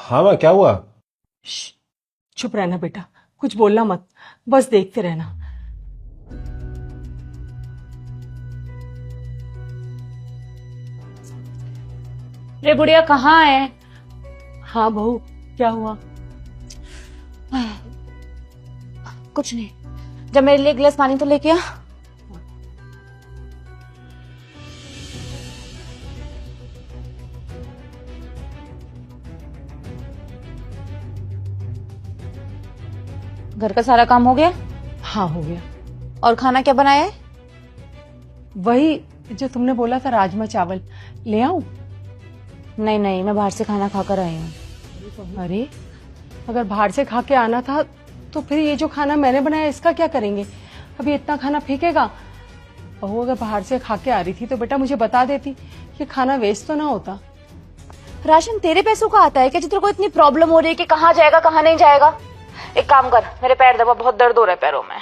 हाँ माँ, क्या हुआ? श्श, चुप रहना बेटा, कुछ बोलना मत, बस देखते रहना। रे बुढ़िया कहाँ है? हाँ बहू, क्या हुआ? कुछ नहीं, जब मेरे लिए एक गिलास पानी तो लेके आ। घर का सारा काम हो गया? हाँ हो गया। और खाना क्या बनाया है? वही जो तुमने बोला था, राजमा चावल ले आऊं? नहीं नहीं, मैं बाहर से खाना खाकर आई हूँ। अरे अगर बाहर से खा के आना था तो फिर ये जो खाना मैंने बनाया इसका क्या करेंगे? अभी इतना खाना फेंकेगा? बहू अगर बाहर से खा के आ रही थी तो बेटा मुझे बता देती, ये खाना वेस्ट तो ना होता। राशन तेरे पैसों का आता है क्या? जितने को इतनी प्रॉब्लम हो रही है कि कहाँ जाएगा कहाँ नहीं जाएगा। एक काम कर, मेरे पैर दबा, बहुत दर्द हो रहा है पैरों में।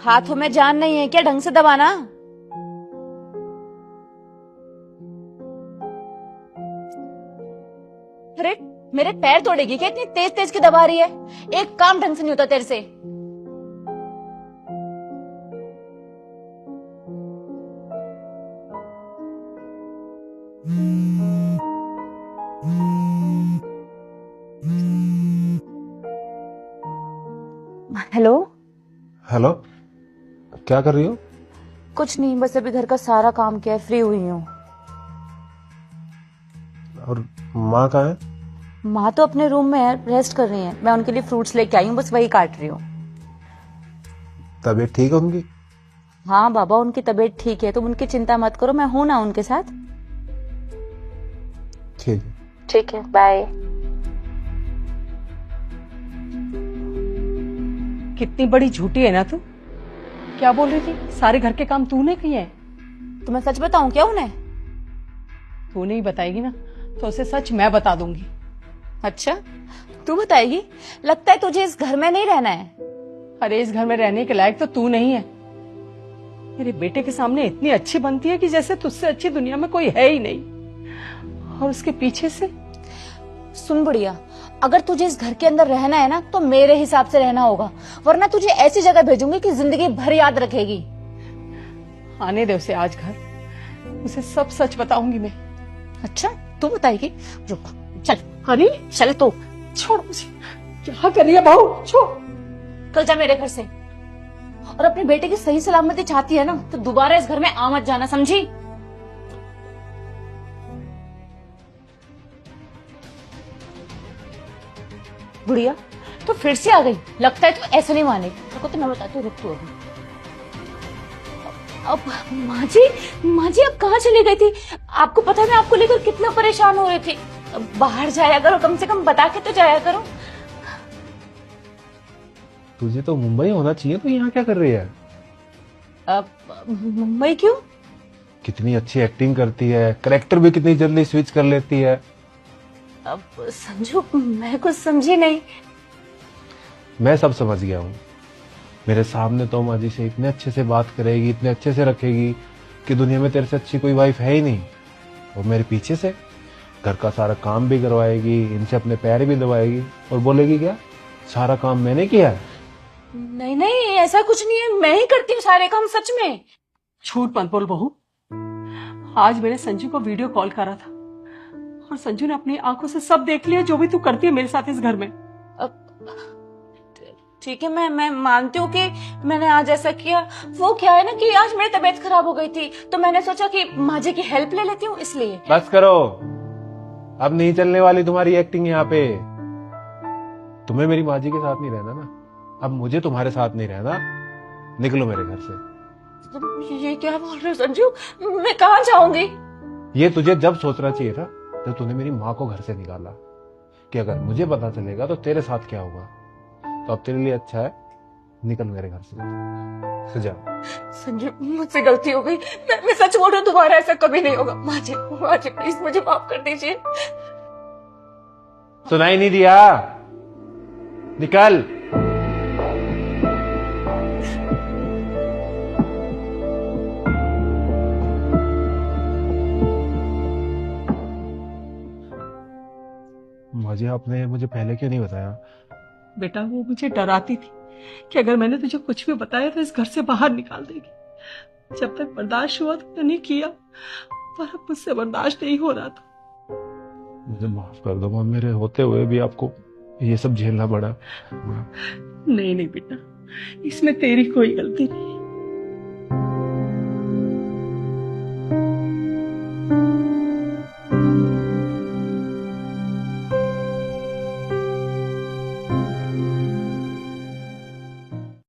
हाथों में जान नहीं है क्या? ढंग से दबाना। अरे मेरे पैर तोड़ेगी क्या? इतनी तेज तेज की दबा रही है, एक काम ढंग से नहीं होता तेरे से। हेलो। हेलो, क्या कर रही हो? कुछ नहीं, बस अभी घर का सारा काम किया है, फ्री हुई हूँ। और माँ कहाँ है? माँ तो अपने रूम में है, रेस्ट कर रही है। मैं उनके लिए फ्रूट्स लेके आई हूँ, बस वही काट रही हूँ। तबीयत ठीक है उनकी? हाँ बाबा, उनकी तबीयत ठीक है, तुम उनकी चिंता मत करो, मैं हूं ना उनके साथ। ठीक है। ठीक है, बाय। कितनी बड़ी झूठी है ना तू। क्या बोल रही थी? सारे घर के काम तूने किए हैं? तो मैं सच बताऊं क्या उन्हें? तू नहीं बताएगी ना तो उसे सच मैं बता दूंगी। अच्छा, तू बताएगी? लगता है तुझे इस घर में नहीं रहना है। अरे इस घर में रहने के लायक तो तू नहीं है। मेरे बेटे के सामने इतनी अच्छी बनती है कि जैसे तुझसे अच्छी दुनिया में कोई है ही नहीं, और उसके पीछे से। सुन बुढ़िया, अगर तुझे इस घर के अंदर रहना है ना तो मेरे हिसाब से रहना होगा, वरना तुझे ऐसी जगह भेजूंगी कि जिंदगी भर याद रखेगी। आने दे उसे आज घर, उसे सब सच बताऊंगी मैं। अच्छा, तू बताएगी? रुक, चल। अरे चल तो। छोड़ मुझे, क्या कर रही है बहू? छोड़। कल जा मेरे घर से, और अपने बेटे की सही सलामती चाहती है ना तो दोबारा इस घर में आ मत जाना, समझी? बुढ़िया तो फिर से आ गई, लगता है तू ऐसे नहीं मानेगी। रुको तो मैं बताती हूँ, रुक तू अभी। अब माँ जी अब कहाँ चली गई थी? आपको पता है मैं आपको लेकर कितना परेशान हो रही थी। अब बाहर जाया करो, कम से कम बता के तो जाया करो। तुझे तो मुंबई होना चाहिए, तो यहाँ क्या कर रही है? अब मुंबई क्यों? कितनी अच्छी एक्टिंग करती है, करेक्टर भी कितनी जल्दी स्विच कर लेती है। अब संजू, मैं कुछ समझी नहीं। मैं सब समझ गया हूँ। मेरे सामने तो माँ जी से इतने अच्छे से बात करेगी, इतने अच्छे से रखेगी कि दुनिया में तेरे से अच्छी कोई वाइफ है ही नहीं। और मेरे पीछे से घर का सारा काम भी करवाएगी, इनसे अपने पैर भी दबाएगी, और बोलेगी क्या सारा काम मैंने किया है। नहीं नहीं, ऐसा कुछ नहीं है, मैं ही करती हूँ सारे काम, सच में। झूठ मत बोल बहू। आज मैंने संजू को वीडियो कॉल करा था और संजू ने अपनी आंखों से सब देख लिया जो भी तू करती है मेरे साथ इस घर में। ठीक है, मैं मानती हूँ कि मैंने आज ऐसा किया। वो क्या है ना कि आज मेरी तबीयत खराब हो गई थी तो मैंने सोचा कि माँ जी की हेल्प ले लेती हूँ, इसलिए। बस करो, अब नहीं चलने वाली तुम्हारी एक्टिंग यहाँ पे। तुम्हें मेरी माँ जी के साथ नहीं रहना ना, अब मुझे तुम्हारे साथ नहीं रहना। निकलो मेरे घर से। ये क्या बोल रहे हो संजू? मैं कहाँ जाऊंगी? ये तुझे जब सोचना चाहिए था जब तूने मेरी माँ को घर से निकाला, कि अगर मुझे पता चलेगा तो तेरे साथ क्या होगा। तो अब तेरे लिए अच्छा है, निकल मेरे घर से जा। संजू, मुझसे गलती हो गई, मैं सच बोल रही हूँ, दोबारा ऐसा कभी नहीं होगा। माँ जी प्लीज मुझे माफ कर दीजिए। सुनाई नहीं दिया? निकल। आपने मुझे पहले क्यों नहीं बताया? बेटा वो मुझे डराती थी कि अगर मैंने तुझे कुछ भी बताया तो इस घर से बाहर निकाल देगी। जब तक बर्दाश्त हुआ तो नहीं किया, पर अब मुझसे बर्दाश्त नहीं हो रहा था। मुझे माफ कर दो माँ, मेरे होते हुए भी आपको ये सब झेलना पड़ा। नहीं नहीं बेटा, इसमें तेरी कोई गलती नहीं।